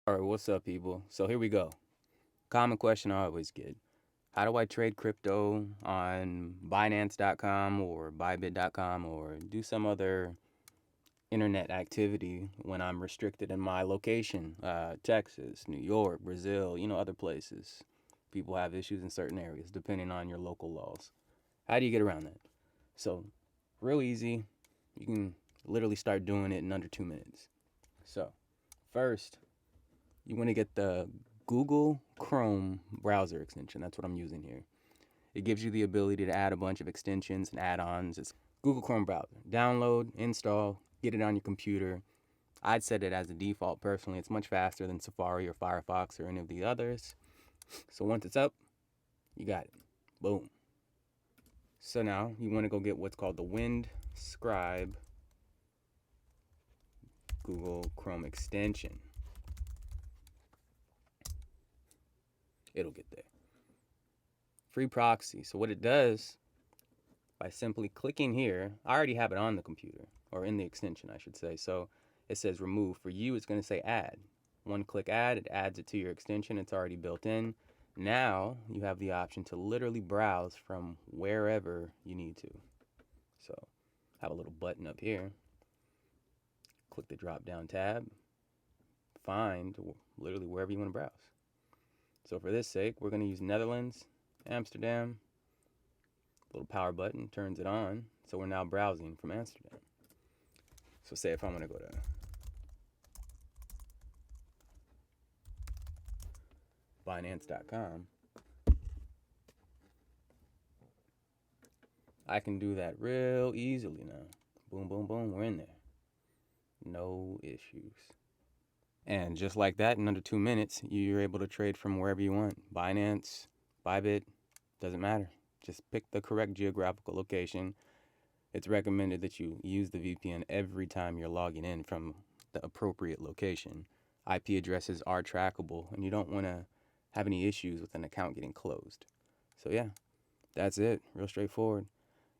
All right, what's up, people? So here we go. Common question I always get. How do I trade crypto on Binance.com or Bybit.com or do some other internet activity when I'm restricted in my location? Texas, New York, Brazil, other places. People have issues in certain areas depending on your local laws. How do you get around that? So, real easy. You can literally start doing it in under 2 minutes. So, first, you want to get the Google Chrome browser extension. That's what I'm using here. It gives you the ability to add a bunch of extensions and add-ons. It's Google Chrome browser. Download, install, get it on your computer. I'd set it as a default personally. It's much faster than Safari or Firefox or any of the others. So once it's up, you got it. Boom. So now you want to go get what's called the WindScribe Google Chrome extension. It'll get there. Free proxy. So what it does, by simply clicking here, I already have it on the computer, or in the extension, I should say. So it says remove. For you, it's going to say add. One click add, it adds it to your extension. It's already built in. Now you have the option to literally browse from wherever you need to. So have a little button up here. Click the drop down tab. Find literally wherever you want to browse. So for this sake, we're going to use Netherlands, Amsterdam. Little power button turns it on. So we're now browsing from Amsterdam. So say if I'm going to go to Binance.com, I can do that real easily now. Boom, boom, boom, we're in there. No issues. And just like that, in under 2 minutes, you're able to trade from wherever you want. Binance, Bybit, doesn't matter. Just pick the correct geographical location. It's recommended that you use the VPN every time you're logging in from the appropriate location. IP addresses are trackable, and you don't want to have any issues with an account getting closed. So yeah, that's it. Real straightforward.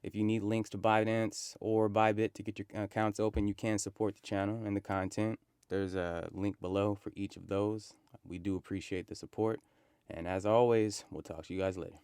If you need links to Binance or Bybit to get your accounts open, you can support the channel and the content. There's a link below for each of those. We do appreciate the support. And as always, we'll talk to you guys later.